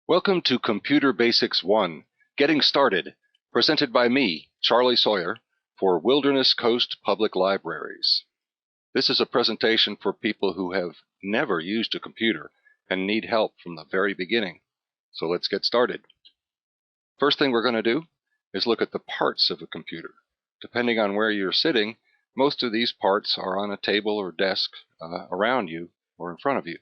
Welcome to Computer Basics 1, Getting Started, presented by me, Charlie Sawyer, for Wilderness Coast Public Libraries. This is a presentation for people who have never used a computer and need help from the very beginning. So let's get started. First thing we're going to do is look at the parts of a computer. Depending on where you're sitting, most of these parts are on a table or desk around you or in front of you.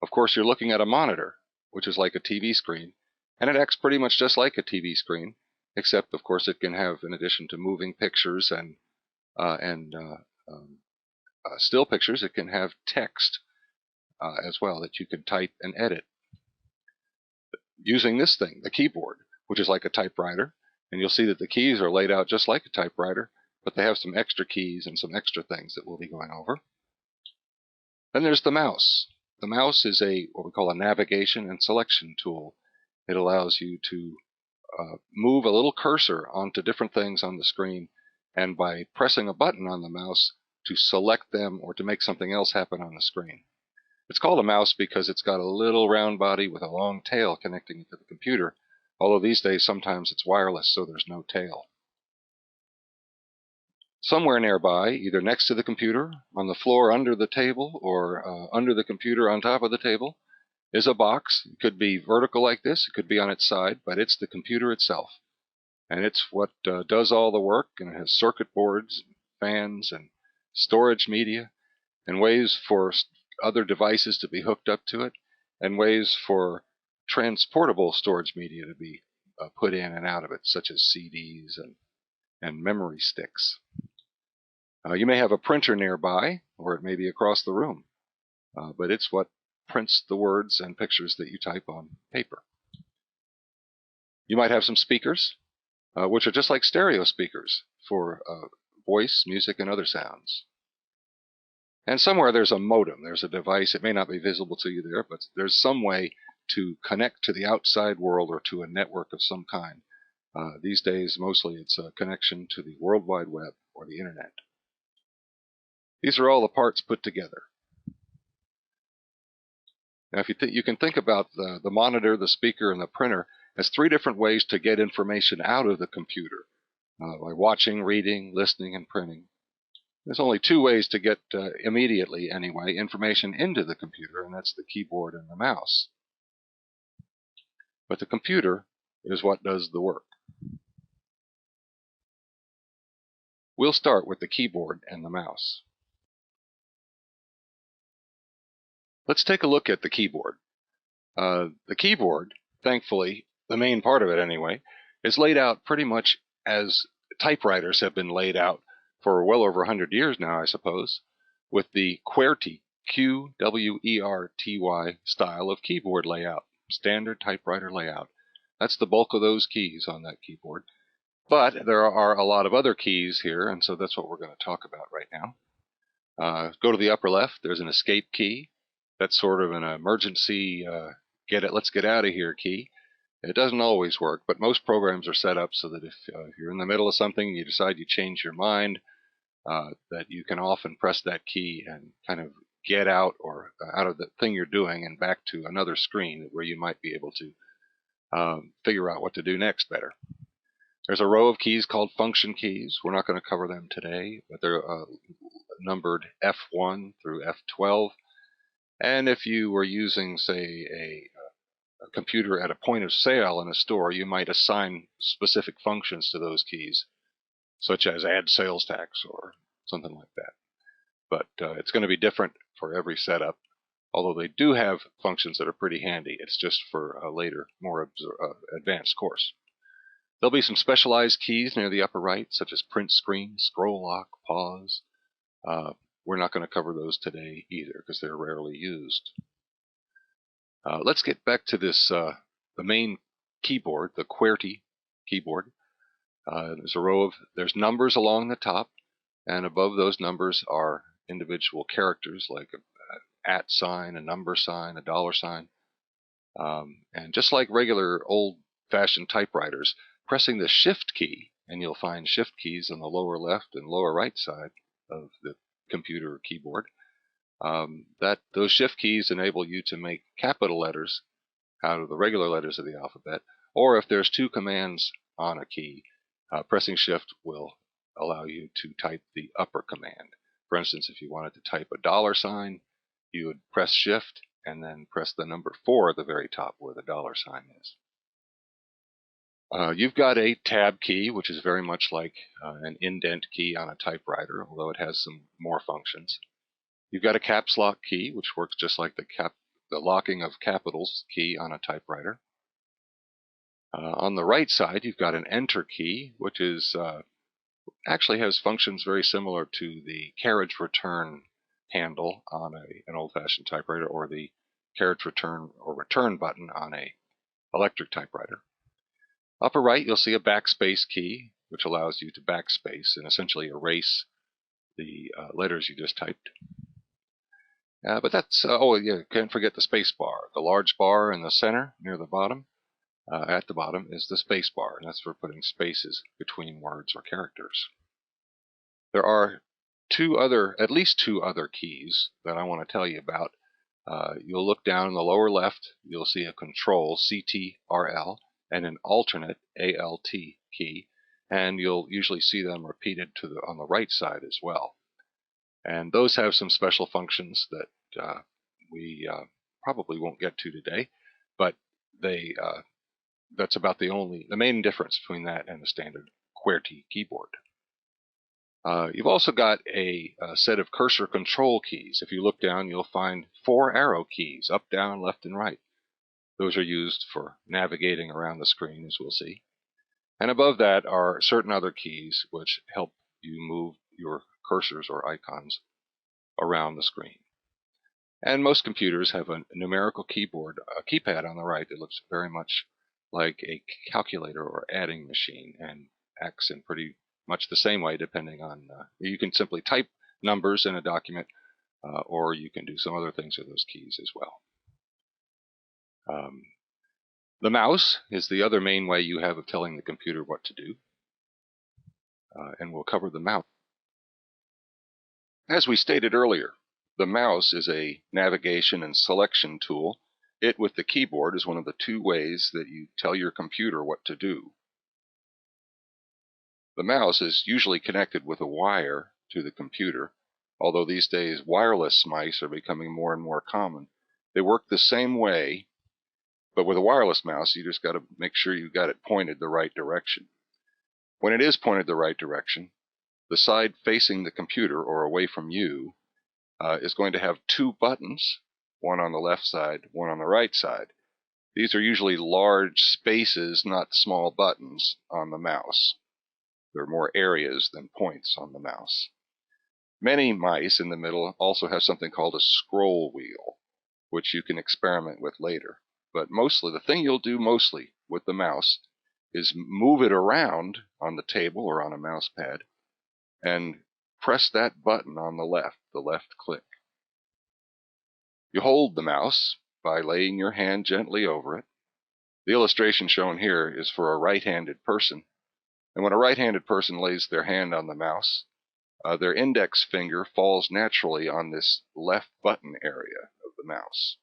Of course, you're looking at a monitor, which is like a TV screen, and it acts pretty much just like a TV screen, except, of course, it can have, in addition to moving pictures and still pictures, it can have text as well that you can type and edit. Using this thing, the keyboard, which is like a typewriter, and you'll see that the keys are laid out just like a typewriter, but they have some extra keys and some extra things that we'll be going over. Then there's the mouse. The mouse is what we call a navigation and selection tool. It allows you to move a little cursor onto different things on the screen, and by pressing a button on the mouse to select them or to make something else happen on the screen. It's called a mouse because it's got a little round body with a long tail connecting it to the computer, although these days sometimes it's wireless, so there's no tail. Somewhere nearby, either next to the computer, on the floor under the table, or under the computer on top of the table, is a box. It could be vertical like this, it could be on its side, but it's the computer itself. And it's what does all the work, and it has circuit boards, and fans, and storage media, and ways for other devices to be hooked up to it, and ways for transportable storage media to be put in and out of it, such as CDs and memory sticks. You may have a printer nearby, or it may be across the room, but it's what prints the words and pictures that you type on paper. You might have some speakers, which are just like stereo speakers for voice, music, and other sounds. And somewhere there's a modem. There's a device. It may not be visible to you there, but there's some way to connect to the outside world or to a network of some kind. These days, mostly it's a connection to the World Wide Web or the Internet. These are all the parts put together. Now, if you can think about the monitor, the speaker, and the printer as three different ways to get information out of the computer, by watching, reading, listening, and printing. There's only two ways to get, immediately anyway, information into the computer, and that's the keyboard and the mouse. But the computer is what does the work. We'll start with the keyboard and the mouse. Let's take a look at the keyboard. The keyboard, thankfully, the main part of it anyway, is laid out pretty much as typewriters have been laid out for well over 100 years now, I suppose, with the QWERTY, Q-W-E-R-T-Y style of keyboard layout, standard typewriter layout. That's the bulk of those keys on that keyboard. But there are a lot of other keys here, and so that's what we're going to talk about right now. Go to the upper left, there's an escape key. That's sort of an emergency, let's get out of here key. It doesn't always work, but most programs are set up so that if you're in the middle of something and you decide you change your mind, that you can often press that key and kind of get out or out of the thing you're doing and back to another screen where you might be able to figure out what to do next better. There's a row of keys called function keys. We're not going to cover them today, but they're numbered F1 through F12. And if you were using, say, a computer at a point of sale in a store, you might assign specific functions to those keys, such as add sales tax or something like that. But it's going to be different for every setup, although they do have functions that are pretty handy. It's just for a later, more advanced course. There'll be some specialized keys near the upper right, such as print screen, scroll lock, pause. We're not going to cover those today either because they're rarely used. Let's get back to this, the main keyboard, the QWERTY keyboard. There's numbers along the top, and above those numbers are individual characters like an @ sign, a number sign, a dollar sign. And just like regular old-fashioned typewriters, pressing the Shift key, and you'll find Shift keys on the lower left and lower right side of the computer or keyboard, those Shift keys enable you to make capital letters out of the regular letters of the alphabet, or if there's two commands on a key, pressing Shift will allow you to type the upper command. For instance, if you wanted to type a $sign, you would press Shift and then press the number 4 at the very top where the $sign is. You've got a tab key, which is very much like an indent key on a typewriter, although it has some more functions. You've got a caps lock key, which works just like the locking of capitals key on a typewriter. On the right side, you've got an enter key, which is actually has functions very similar to the carriage return handle on an old-fashioned typewriter, or the carriage return or return button on an electric typewriter. Upper right, you'll see a backspace key, which allows you to backspace and essentially erase the letters you just typed. But that's, oh yeah, can't forget the space bar. The large bar in the center near the bottom, at the bottom is the space bar, and that's for putting spaces between words or characters. There are at least two other keys that I want to tell you about. You'll look down in the lower left, you'll see a control, CTRL, and an alternate, ALT key, and you'll usually see them repeated on the right side as well. And those have some special functions that we probably won't get to today, but that's about the main difference between that and the standard QWERTY keyboard. You've also got a set of cursor control keys. If you look down, you'll find 4 arrow keys, up, down, left, and right. Those are used for navigating around the screen, as we'll see. And above that are certain other keys which help you move your cursors or icons around the screen. And most computers have a numerical keyboard, a keypad on the right that looks very much like a calculator or adding machine and acts in pretty much the same way depending on, you can simply type numbers in a document or you can do some other things with those keys as well. The mouse is the other main way you have of telling the computer what to do, and we'll cover the mouse. As we stated earlier, the mouse is a navigation and selection tool. It, with the keyboard, is one of the 2 ways that you tell your computer what to do. The mouse is usually connected with a wire to the computer, although these days wireless mice are becoming more and more common. They work the same way, but with a wireless mouse, you just got to make sure you got it pointed the right direction. When it is pointed the right direction, the side facing the computer or away from you is going to have 2 buttons, one on the left side, one on the right side. These are usually large spaces, not small buttons, on the mouse. There are more areas than points on the mouse. Many mice in the middle also have something called a scroll wheel, which you can experiment with later. But mostly, the thing you'll do mostly with the mouse is move it around on the table or on a mouse pad and press that button on the left click. You hold the mouse by laying your hand gently over it. The illustration shown here is for a right-handed person. And when a right-handed person lays their hand on the mouse, their index finger falls naturally on this left button area of the mouse.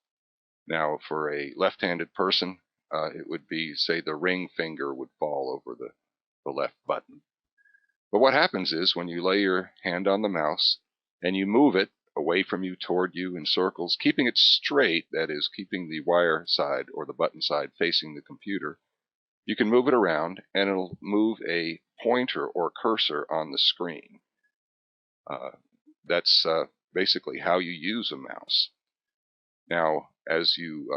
Now, for a left-handed person, it would be, say, the ring finger would fall over the left button. But what happens is when you lay your hand on the mouse and you move it away from you toward you in circles, keeping it straight, that is, keeping the wire side or the button side facing the computer, you can move it around and it'll move a pointer or cursor on the screen. That's basically how you use a mouse. Now, as you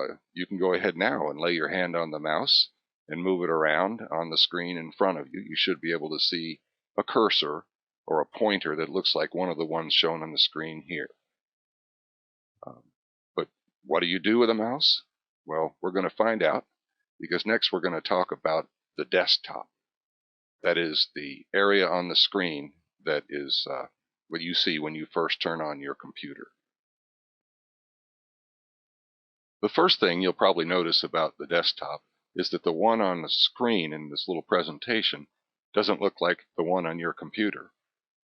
can go ahead now and lay your hand on the mouse and move it around on the screen in front of you. You should be able to see a cursor or a pointer that looks like one of the ones shown on the screen here. But what do you do with a mouse? Well, we're going to find out, because next we're going to talk about the desktop. That is the area on the screen that is what you see when you first turn on your computer. The first thing you'll probably notice about the desktop is that the one on the screen in this little presentation doesn't look like the one on your computer.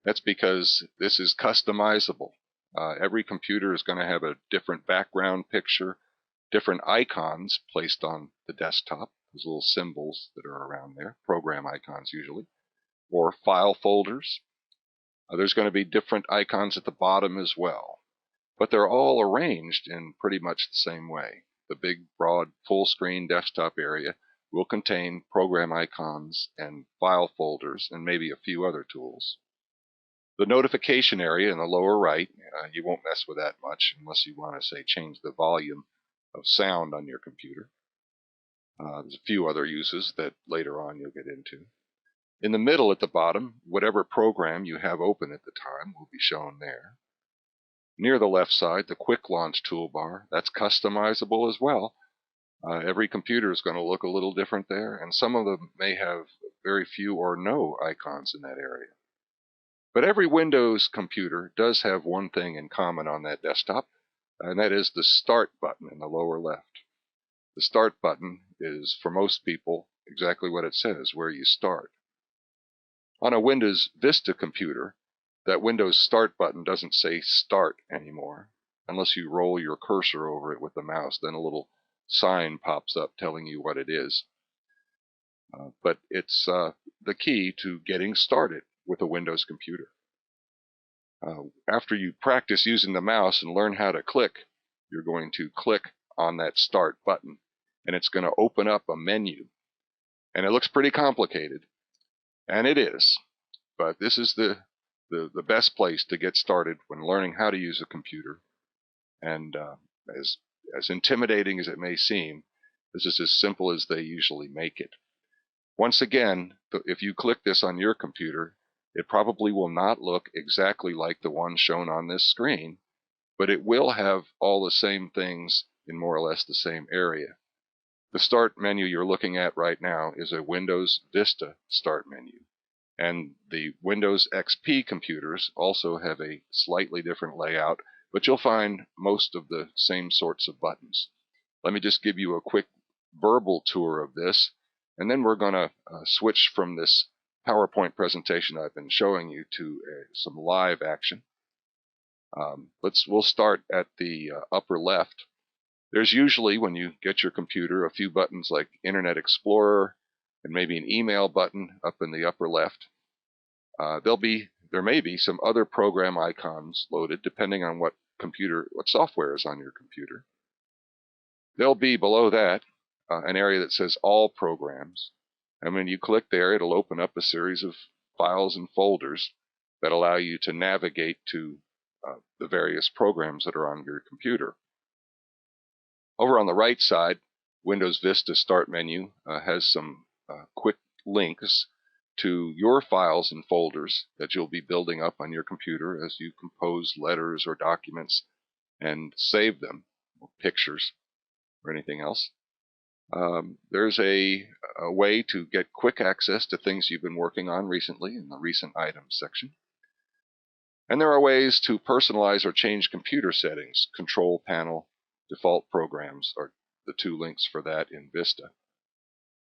That's because this is customizable. Every computer is going to have a different background picture, different icons placed on the desktop, those little symbols that are around there, program icons usually, or file folders. There's going to be different icons at the bottom as well, but they're all arranged in pretty much the same way. The big, broad, full-screen desktop area will contain program icons and file folders and maybe a few other tools. The notification area in the lower right, you won't mess with that much unless you want to, say, change the volume of sound on your computer. There's a few other uses that later on you'll get into. In the middle at the bottom, whatever program you have open at the time will be shown there. Near the left side, the Quick Launch toolbar, that's customizable as well. Every computer is going to look a little different there, and some of them may have very few or no icons in that area. But every Windows computer does have one thing in common on that desktop, and that is the Start button in the lower left. The Start button is, for most people, exactly what it says, where you start. On a Windows Vista computer, that Windows Start button doesn't say Start anymore, unless you roll your cursor over it with the mouse. Then a little sign pops up telling you what it is. But it's the key to getting started with a Windows computer. After you practice using the mouse and learn how to click, you're going to click on that Start button, and it's going to open up a menu. And it looks pretty complicated, and it is, but this is the best place to get started when learning how to use a computer. And as intimidating as it may seem, this is as simple as they usually make it. Once again, if you click this on your computer, it probably will not look exactly like the one shown on this screen, but it will have all the same things in more or less the same area. The Start menu you're looking at right now is a Windows Vista Start menu. And the Windows XP computers also have a slightly different layout, but you'll find most of the same sorts of buttons. Let me just give you a quick verbal tour of this, and then we're going to switch from this PowerPoint presentation I've been showing you to some live action. We'll start at the upper left. There's usually, when you get your computer, a few buttons like Internet Explorer and maybe an email button up in the upper left. There may be some other program icons loaded depending on what software is on your computer. There'll be below that an area that says All Programs. And when you click there, it'll open up a series of files and folders that allow you to navigate to the various programs that are on your computer. Over on the right side, Windows Vista Start menu has some quick links to your files and folders that you'll be building up on your computer as you compose letters or documents and save them, or pictures, or anything else. There's a way to get quick access to things you've been working on recently in the Recent Items section. And there are ways to personalize or change computer settings. Control Panel, Default Programs are the two links for that in Vista.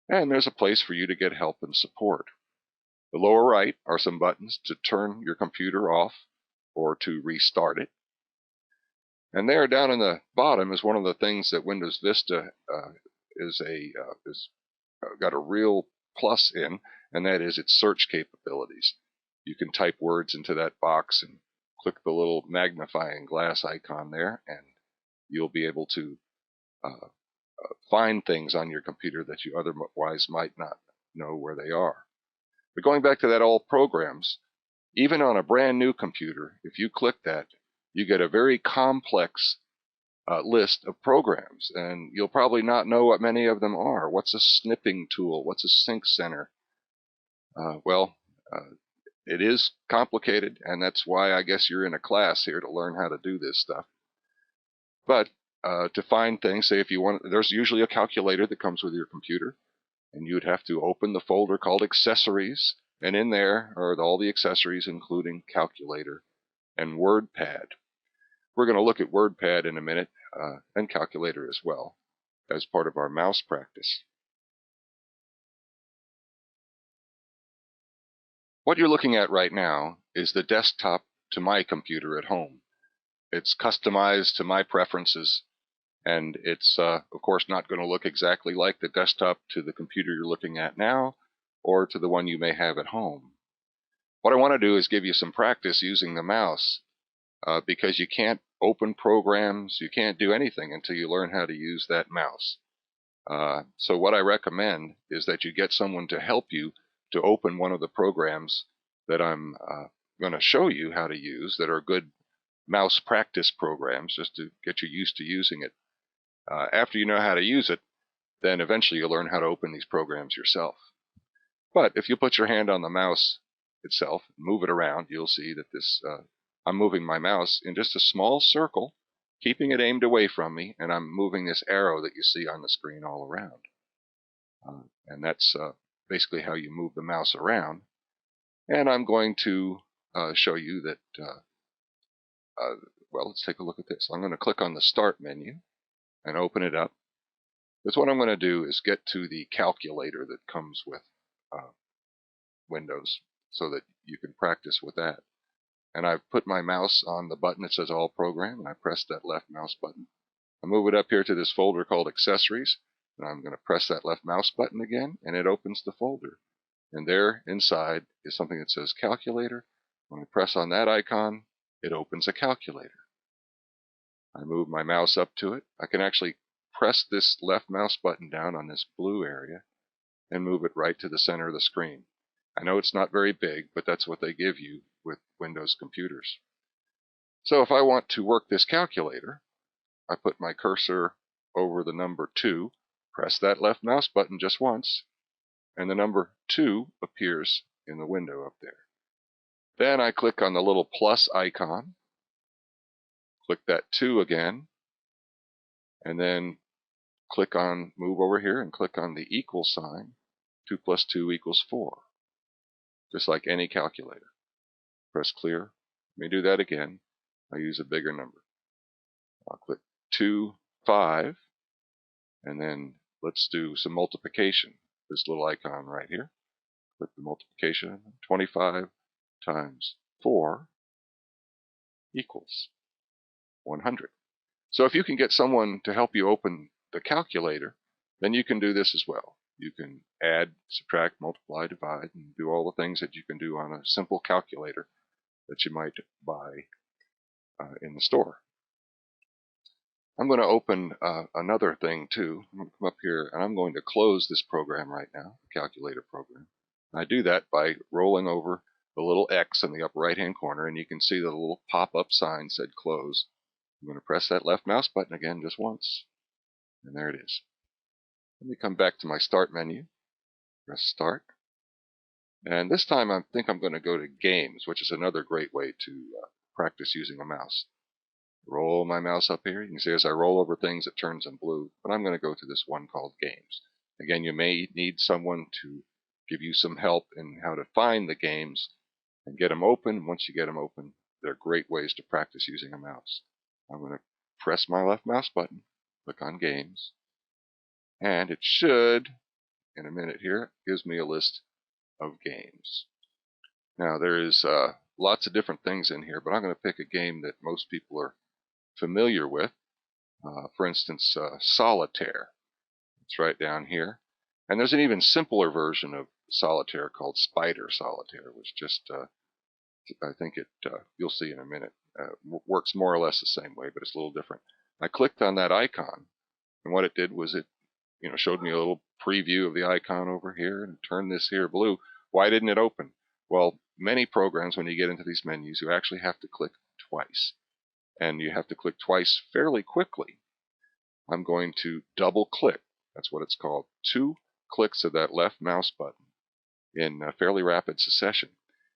And there's a place for you to get help and support. The lower right are some buttons to turn your computer off or to restart it. And there down in the bottom is one of the things that Windows Vista is got a real plus in, and that is its search capabilities. You can type words into that box and click the little magnifying glass icon there, and you'll be able to find things on your computer that you otherwise might not know where they are. But going back to that All Programs, even on a brand new computer, if you click that, you get a very complex list of programs, and you'll probably not know what many of them are. What's a snipping tool? What's a sync center? It is complicated, and that's why I guess you're in a class here to learn how to do this stuff. But to find things, say if you want, there's usually a calculator that comes with your computer, and you'd have to open the folder called Accessories, and in there are all the accessories, including Calculator and WordPad. We're going to look at WordPad in a minute, and Calculator as well, as part of our mouse practice. What you're looking at right now is the desktop to my computer at home. It's customized to my preferences, And it's, of course, not going to look exactly like the desktop to the computer you're looking at now or to the one you may have at home. What I want to do is give you some practice using the mouse because you can't open programs, you can't do anything until you learn how to use that mouse. So what I recommend is that you get someone to help you to open one of the programs that I'm going to show you how to use that are good mouse practice programs, just to get you used to using it. After you know how to use it, then eventually you'll learn how to open these programs yourself. But if you put your hand on the mouse itself, move it around, you'll see that I'm moving my mouse in just a small circle, keeping it aimed away from me, and I'm moving this arrow that you see on the screen all around. And that's basically how you move the mouse around. And I'm going to show you that, well, let's take a look at this. I'm going to click on the Start menu and open it up. Because what I'm going to do is get to the calculator that comes with Windows so that you can practice with that. And I've put my mouse on the button that says All Program, and I press that left mouse button. I move it up here to this folder called Accessories, and I'm going to press that left mouse button again, and it opens the folder. And there inside is something that says Calculator. When I press on that icon, it opens a calculator. I move my mouse up to it. I can actually press this left mouse button down on this blue area and move it right to the center of the screen. I know it's not very big, but that's what they give you with Windows computers. So if I want to work this calculator, I put my cursor over the number 2, press that left mouse button just once, and the number 2 appears in the window up there. Then I click on the little plus icon, click that 2 again, and then move over here and click on the equal sign. 2 plus 2 equals 4, just like any calculator. Press clear. Let me do that again. I use a bigger number. I'll click 2, 5, and then let's do some multiplication. This little icon right here. Click the multiplication. 25 times 4 equals 100. So if you can get someone to help you open the calculator, then you can do this as well. You can add, subtract, multiply, divide, and do all the things that you can do on a simple calculator that you might buy in the store. I'm going to open another thing too. I'm going to come up here and I'm going to close this program right now, the calculator program. And I do that by rolling over the little X in the upper right hand corner, and you can see the little pop-up sign said close. I'm going to press that left mouse button again just once, and there it is. Let me come back to my Start menu, press Start, and this time I think I'm going to go to Games, which is another great way to practice using a mouse. Roll my mouse up here. You can see as I roll over things it turns in blue, but I'm going to go to this one called Games. Again, you may need someone to give you some help in how to find the games and get them open. Once you get them open, they're great ways to practice using a mouse. I'm going to press my left mouse button, click on Games, and it should, in a minute here, gives me a list of games. Now there is lots of different things in here, but I'm going to pick a game that most people are familiar with. For instance, Solitaire. It's right down here. And there's an even simpler version of Solitaire called Spider Solitaire, which just, I think you'll see in a minute, works more or less the same way, but it's a little different. I clicked on that icon, and what it did was it showed me a little preview of the icon over here and turned this here blue. Why didn't it open? Well, many programs, when you get into these menus, you actually have to click twice. And you have to click twice fairly quickly. I'm going to double click. That's what it's called. 2 clicks of that left mouse button in fairly rapid succession.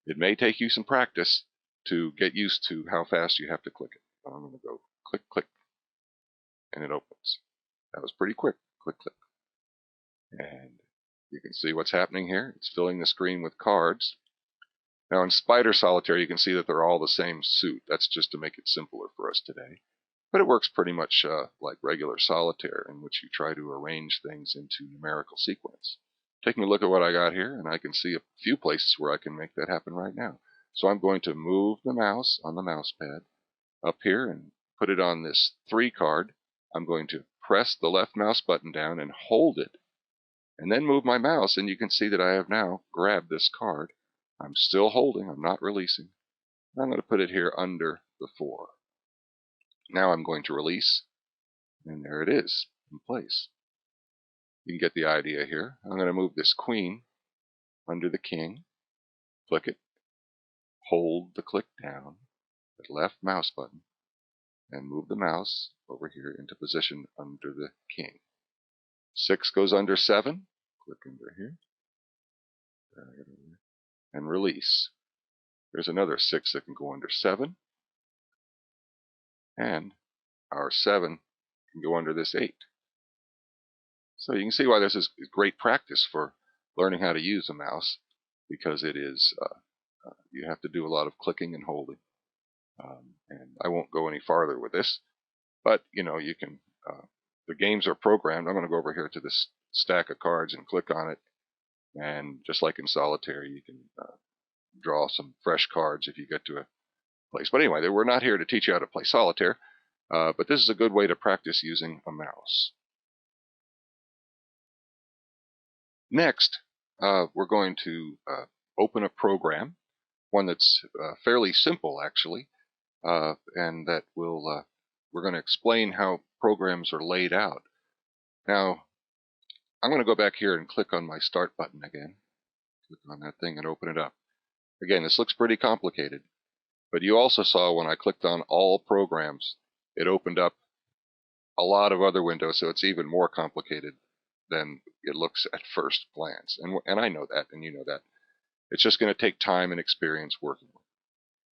It may take you some practice to get used to how fast you have to click it. I'm going to go click, click, and it opens. That was pretty quick. Click, click. And you can see what's happening here. It's filling the screen with cards. Now in Spider Solitaire, you can see that they're all the same suit. That's just to make it simpler for us today. But it works pretty much like regular Solitaire, in which you try to arrange things into numerical sequence. Taking a look at what I got here, and I can see a few places where I can make that happen right now. So I'm going to move the mouse on the mouse pad up here and put it on this 3 card, I'm going to press the left mouse button down and hold it, and then move my mouse, and you can see that I have now grabbed this card. I'm still holding, I'm not releasing. I'm going to put it here under the 4. Now I'm going to release, and there it is in place. You can get the idea here. I'm going to move this queen under the king, click it, hold the click down, the left mouse button, and move the mouse over here into position under the king. 6 goes under 7, click under here, and release. There's another 6 that can go under 7, and our 7 can go under this 8. So you can see why this is great practice for learning how to use a mouse, because it is you have to do a lot of clicking and holding. And I won't go any farther with this, but you know, you can. The games are programmed. I'm going to go over here to this stack of cards and click on it, and just like in solitaire, you can draw some fresh cards if you get to a place. But anyway, we're not here to teach you how to play solitaire, but this is a good way to practice using a mouse. Next, we're going to open a program, one that's fairly simple actually, and that will we're going to explain how programs are laid out. Now, I'm going to go back here and click on my Start button again. Click on that thing and open it up. Again, this looks pretty complicated, but you also saw when I clicked on All Programs, it opened up a lot of other windows, so it's even more complicated than it looks at first glance. And I know that, and you know that. It's just going to take time and experience working with it.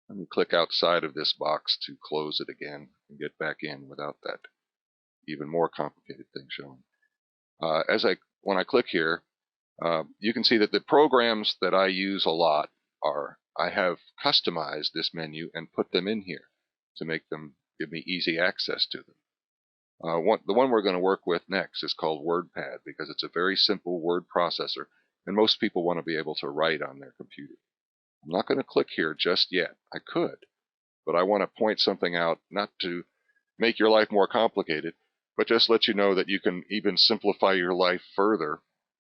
Let me click outside of this box to close it again and get back in without that even more complicated thing showing. When I click here, you can see that the programs that I use a lot are, I have customized this menu and put them in here to make them give me easy access to them. The one we're going to work with next is called WordPad, because it's a very simple word processor, and most people want to be able to write on their computer. I'm not going to click here just yet. I could, but I want to point something out, not to make your life more complicated, but just let you know that you can even simplify your life further.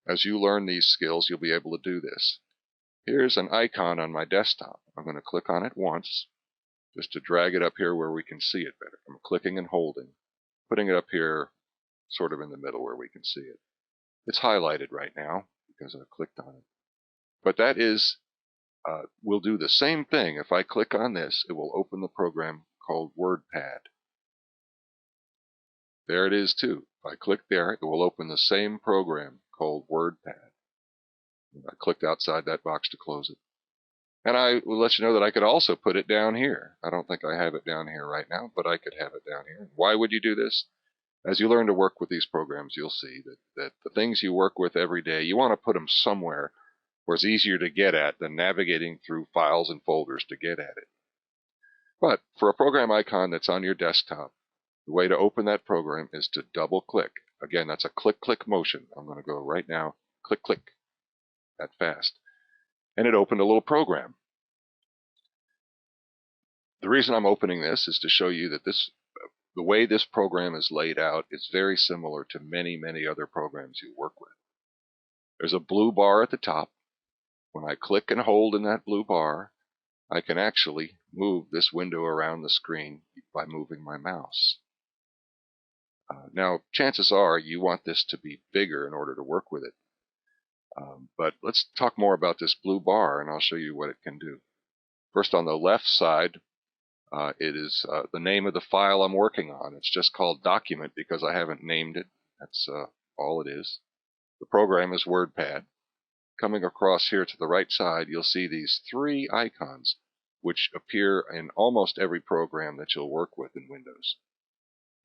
As you learn these skills, you'll be able to do this. Here's an icon on my desktop. I'm going to click on it once, just to drag it up here where we can see it better. I'm clicking and holding, putting it up here sort of in the middle where we can see it. It's highlighted right now because I clicked on it. But that is, we'll do the same thing. If I click on this, it will open the program called WordPad. There it is too. If I click there, it will open the same program called WordPad. I clicked outside that box to close it. And I will let you know that I could also put it down here. I don't think I have it down here right now, but I could have it down here. Why would you do this? As you learn to work with these programs, you'll see that the things you work with every day, you want to put them somewhere where it's easier to get at than navigating through files and folders to get at it. But for a program icon that's on your desktop, the way to open that program is to double click. Again, that's a click-click motion. I'm going to go right now, click-click, that fast. And it opened a little program. The reason I'm opening this is to show you that the way this program is laid out is very similar to many, many other programs you work with. There's a blue bar at the top. When I click and hold in that blue bar, I can actually move this window around the screen by moving my mouse. Now, chances are you want this to be bigger in order to work with it. But let's talk more about this blue bar, and I'll show you what it can do. First, on the left side, it is the name of the file I'm working on. It's just called document because I haven't named it. That's all it is. The program is WordPad. Coming across here to the right side, you'll see these 3 icons, which appear in almost every program that you'll work with in Windows.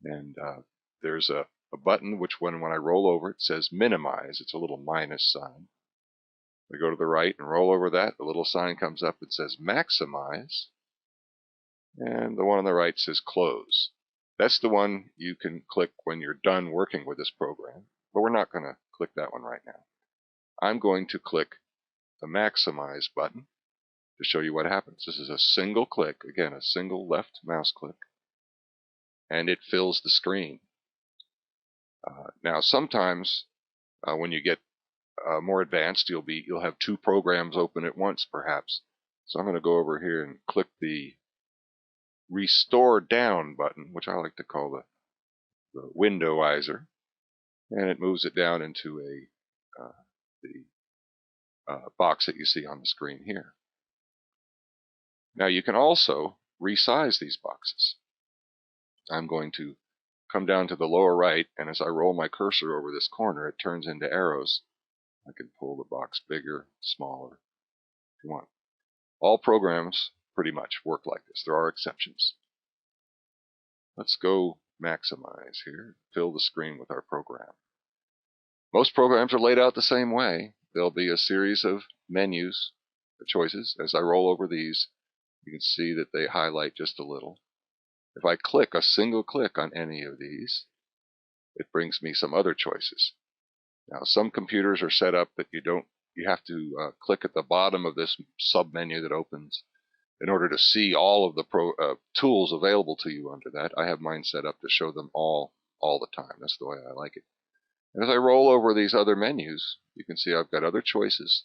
And there's a button which when I roll over it says minimize. It's a little minus sign. I go to the right and roll over that. The little sign comes up that says maximize. And the one on the right says close. That's the one you can click when you're done working with this program. But we're not going to click that one right now. I'm going to click the maximize button to show you what happens. This is a single click. Again, a single left mouse click. And it fills the screen. Now, sometimes when you get more advanced, you'll have two programs open at once, perhaps. So I'm going to go over here and click the Restore Down button, which I like to call the windowizer, and it moves it down into the box that you see on the screen here. Now you can also resize these boxes. I'm going to come down to the lower right, and as I roll my cursor over this corner, it turns into arrows. I can pull the box bigger, smaller, if you want. All programs pretty much work like this. There are exceptions. Let's go maximize here, fill the screen with our program. Most programs are laid out the same way. There'll be a series of menus, choices. As I roll over these, you can see that they highlight just a little. If I click a single click on any of these, it brings me some other choices. Now, some computers are set up that you have to click at the bottom of this sub-menu that opens in order to see all of the tools available to you under that. I have mine set up to show them all the time. That's the way I like it. And as I roll over these other menus, you can see I've got other choices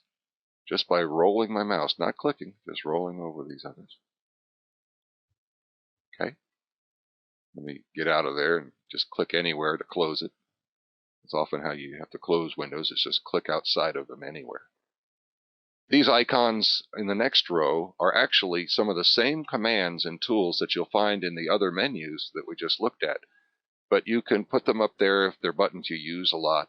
just by rolling my mouse, not clicking, just rolling over these others. Okay. Let me get out of there and just click anywhere to close it. It's often how you have to close windows. It's just click outside of them anywhere. These icons in the next row are actually some of the same commands and tools that you'll find in the other menus that we just looked at. But you can put them up there if they're buttons you use a lot,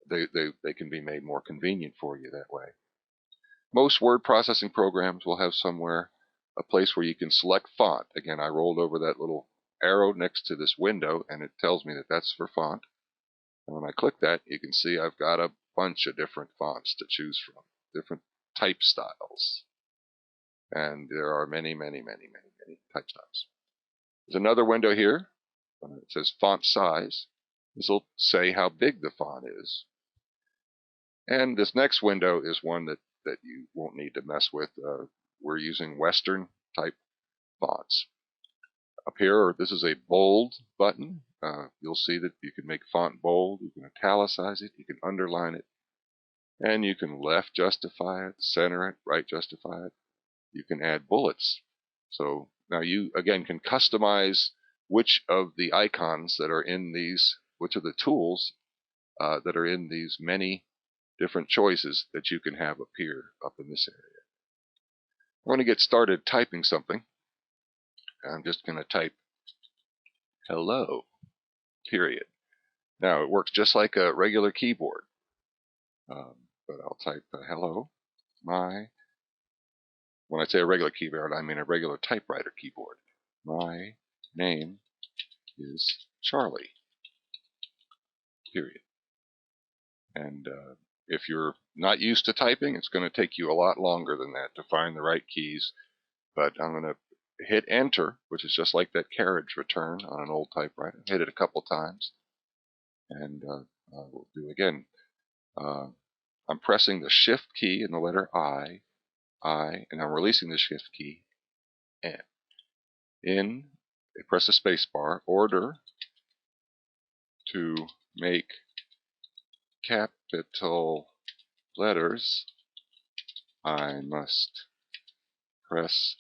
they can be made more convenient for you that way. Most word processing programs will have somewhere a place where you can select font. Again, I rolled over that little arrow next to this window, and it tells me that that's for font. And when I click that, you can see I've got a bunch of different fonts to choose from, different type styles. And there are many, many, many, many, many type styles. There's another window here. It says font size. This will say how big the font is. And this next window is one that you won't need to mess with. We're using Western type fonts. Up here, this is a bold button. You'll see that you can make font bold, you can italicize it, you can underline it, and you can left justify it, center it, right justify it. You can add bullets. So now you, again, can customize which of the icons that are in these, which of the tools that are in these many different choices that you can have appear up in this area. We're going to get started typing something. I'm just going to type hello, period. Now, it works just like a regular keyboard, but I'll type hello. When I say a regular keyboard, I mean a regular typewriter keyboard. My name is Charlie, period. And if you're not used to typing, it's going to take you a lot longer than that to find the right keys. But I'm going to hit enter, which is just like that carriage return on an old typewriter. Hit it a couple times, and we'll do again. I'm pressing the shift key and the letter I, and I'm releasing the shift key, N. Press the space bar, order to make capital letters, I must press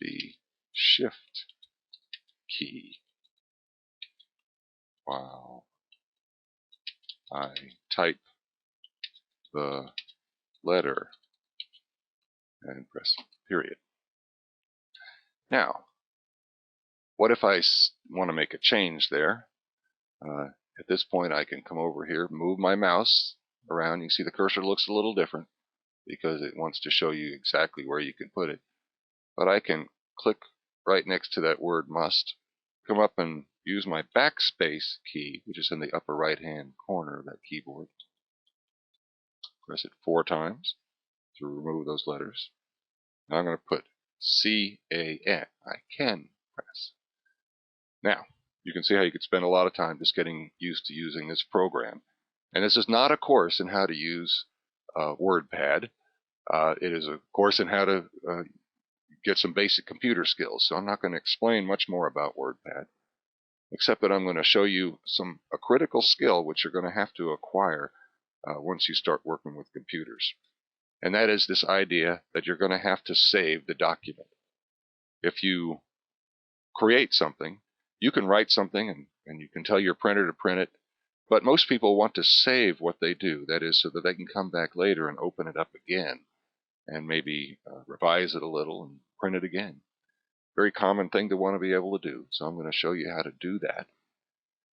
the shift key while I type the letter and press period. Now, what if I want to make a change there? At this point, I can come over here, move my mouse around. You can see the cursor looks a little different because it wants to show you exactly where you can put it. But I can click right next to that word must, come up and use my backspace key, which is in the upper right-hand corner of that keyboard. Press it 4 times to remove those letters. Now I'm going to put C-A-N. I can press. Now, you can see how you could spend a lot of time just getting used to using this program. And this is not a course in how to use WordPad. It is a course in how to get some basic computer skills. So I'm not going to explain much more about WordPad. except that I'm going to show you a critical skill which you're going to have to acquire once you start working with computers. And that is this idea that you're going to have to save the document. If you create something, you can write something and you can tell your printer to print it, but most people want to save what they do. That is so that they can come back later and open it up again and maybe revise it a little and print it again. Very common thing to want to be able to do. So I'm going to show you how to do that.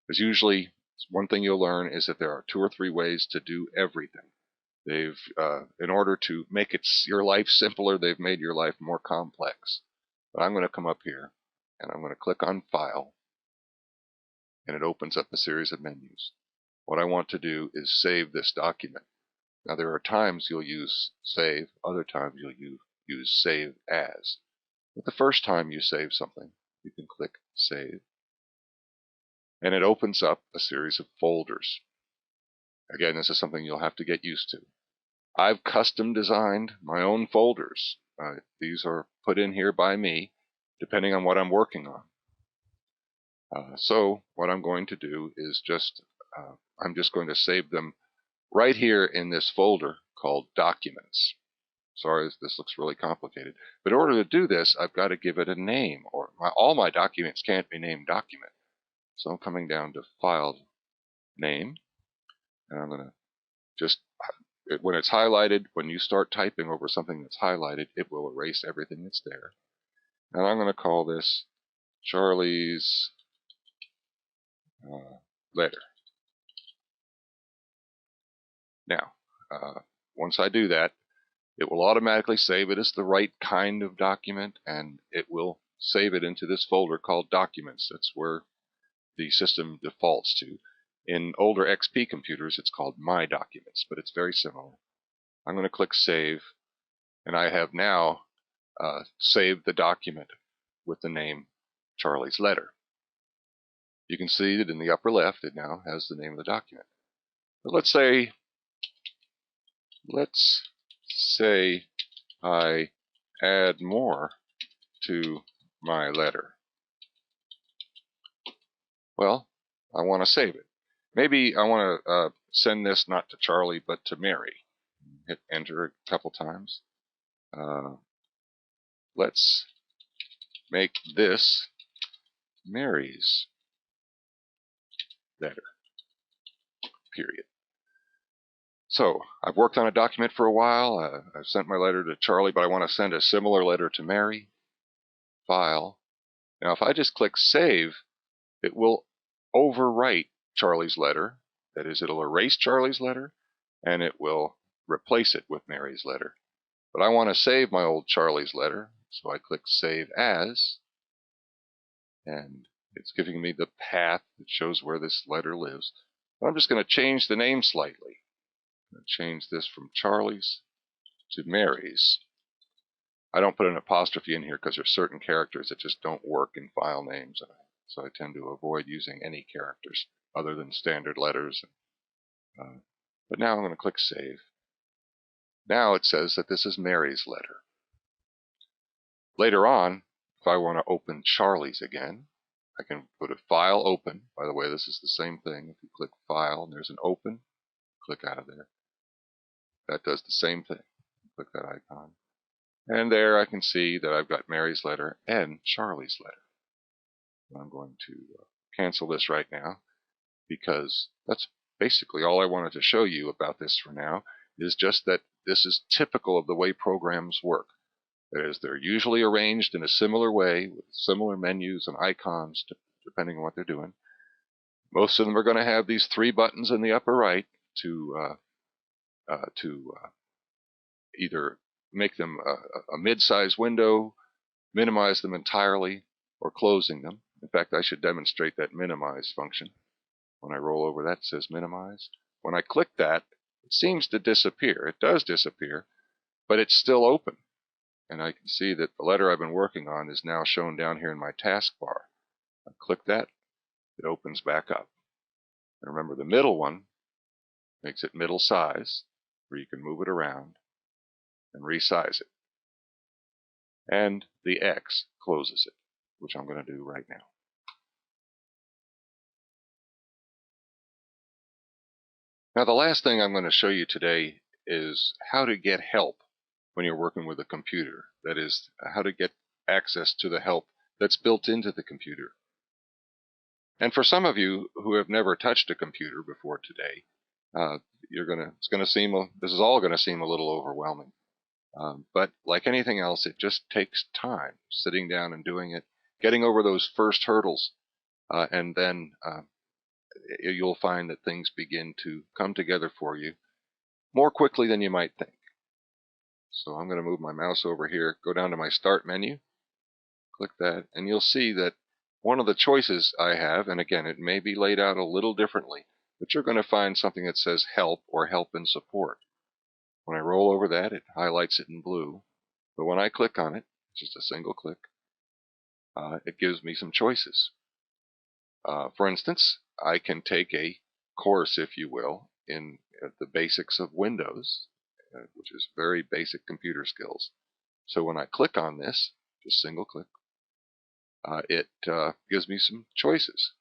Because usually one thing you'll learn is that there are 2 or 3 ways to do everything. They've, in order to make your life simpler, they've made your life more complex. But I'm going to come up here and I'm going to click on File, and it opens up a series of menus. What I want to do is save this document. Now there are times you'll use Save, other times you'll use Save As. But the first time you save something, you can click Save, and it opens up a series of folders. Again, this is something you'll have to get used to. I've custom designed my own folders. These are put in here by me, depending on what I'm working on. So what I'm going to do is I'm just going to save them right here in this folder called Documents. Sorry, this looks really complicated. But in order to do this, I've got to give it a name, or all my documents can't be named Document. So I'm coming down to File, Name, and I'm going to just, when it's highlighted, when you start typing over something that's highlighted, it will erase everything that's there. And I'm going to call this Charlie's letter. Now, once I do that, it will automatically save it as the right kind of document, and it will save it into this folder called Documents. That's where the system defaults to. In older XP computers, it's called My Documents, but it's very similar. I'm going to click Save, and I have now saved the document with the name Charlie's Letter. You can see that in the upper left, it now has the name of the document. But let's say I add more to my letter. Well, I want to save it. Maybe I want to send this not to Charlie, but to Mary. Hit Enter a couple times. Let's make this Mary's letter, period. So I've worked on a document for a while. I've sent my letter to Charlie, but I want to send a similar letter to Mary. File. Now if I just click Save, it will overwrite Charlie's letter. That is, it'll erase Charlie's letter, and it will replace it with Mary's letter. But I want to save my old Charlie's letter, so I click Save As, and it's giving me the path that shows where this letter lives. But I'm just going to change the name slightly. I'm going to change this from Charlie's to Mary's. I don't put an apostrophe in here because there's certain characters that just don't work in file names, so I tend to avoid using any characters other than standard letters. But now I'm going to click Save. Now it says that this is Mary's letter. Later on, if I want to open Charlie's again, I can put a File, Open. By the way, this is the same thing. If you click File and there's an Open, click out of there. That does the same thing. Click that icon. And there I can see that I've got Mary's letter and Charlie's letter. I'm going to cancel this right now, because that's basically all I wanted to show you about this for now, is just that this is typical of the way programs work. That is, they're usually arranged in a similar way, with similar menus and icons, depending on what they're doing. Most of them are going to have these 3 buttons in the upper right to either make them a mid-size window, minimize them entirely, or closing them. In fact, I should demonstrate that minimize function. When I roll over, that says minimize. When I click that, it seems to disappear. It does disappear, but it's still open. And I can see that the letter I've been working on is now shown down here in my taskbar. I click that, it opens back up. And remember, the middle one makes it middle size, where you can move it around and resize it. And the X closes it, which I'm going to do right now. Now, the last thing I'm going to show you today is how to get help when you're working with a computer. That is, how to get access to the help that's built into the computer. And for some of you who have never touched a computer before today, this is all going to seem a little overwhelming. But like anything else, it just takes time, sitting down and doing it, getting over those first hurdles, and then you'll find that things begin to come together for you more quickly than you might think. So I'm going to move my mouse over here, go down to my Start menu, click that, and you'll see that one of the choices I have, and again, it may be laid out a little differently, but you're going to find something that says Help or Help and Support. When I roll over that, it highlights it in blue, but when I click on it, just a single click, it gives me some choices. For instance, I can take a course, if you will, in the basics of Windows, which is very basic computer skills. So when I click on this, just single click, it gives me some choices.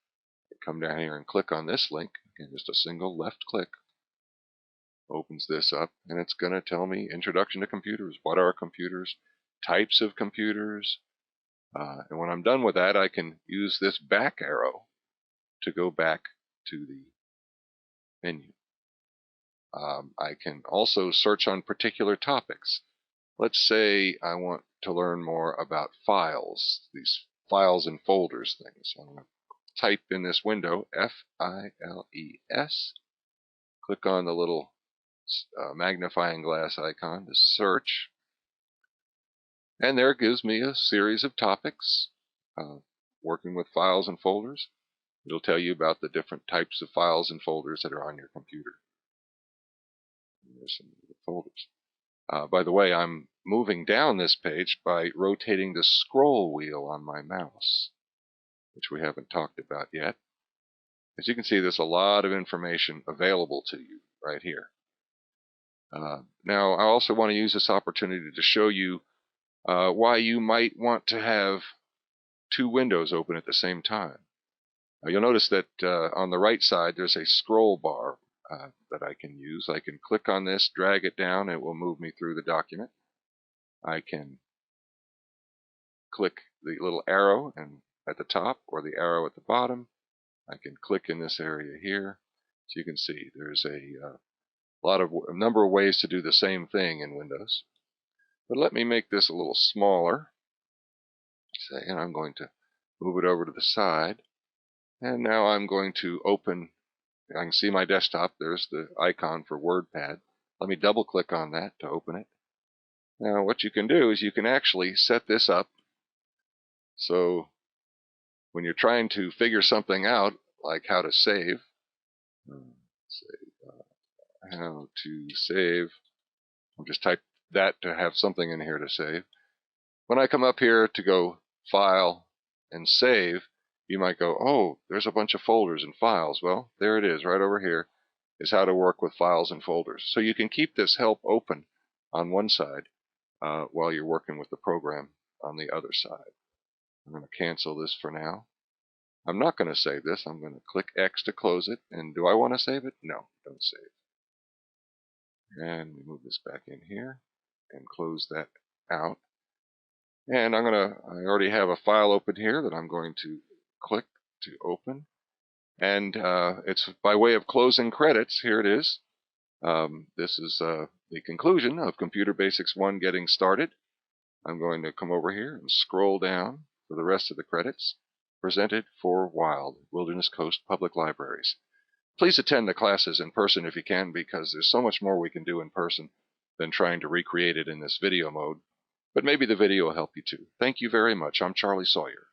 I come down here and click on this link, and just a single left click opens this up, and it's going to tell me Introduction to Computers. What are computers? Types of computers. And when I'm done with that, I can use this back arrow to go back to the menu. I can also search on particular topics. Let's say I want to learn more about files, these files and folders things. I'm going to type in this window, F-I-L-E-S, click on the little magnifying glass icon to search, and there it gives me a series of topics working with files and folders. It'll tell you about the different types of files and folders that are on your computer. And there's some folders. By the way, I'm moving down this page by rotating the scroll wheel on my mouse, which we haven't talked about yet. As you can see, there's a lot of information available to you right here. Now, I also want to use this opportunity to show you why you might want to have two windows open at the same time. You'll notice that on the right side there's a scroll bar that I can use. I can click on this, drag it down, and it will move me through the document. I can click the little arrow at the top or the arrow at the bottom. I can click in this area here. So you can see there's a number of ways to do the same thing in Windows. But let me make this a little smaller. And I'm going to move it over to the side. And now I'm going to open, I can see my desktop. There's the icon for WordPad. Let me double click on that to open it. Now what you can do is you can actually set this up so when you're trying to figure something out, like how to save, how to save, I'll just type that to have something in here to save. When I come up here to go File and Save, you might go, oh, there's a bunch of folders and files. Well, there it is, right over here, is how to work with files and folders. So you can keep this help open on one side while you're working with the program on the other side. I'm going to cancel this for now. I'm not going to save this. I'm going to click X to close it. And do I want to save it? No, don't save. And we move this back in here and close that out. And I already have a file open here that I'm going to click to open. And it's by way of closing credits. Here it is. This is the conclusion of Computer Basics 1 Getting Started. I'm going to come over here and scroll down for the rest of the credits. Presented for Wild, Wilderness Coast Public Libraries. Please attend the classes in person if you can, because there's so much more we can do in person than trying to recreate it in this video mode. But maybe the video will help you too. Thank you very much. I'm Charlie Sawyer.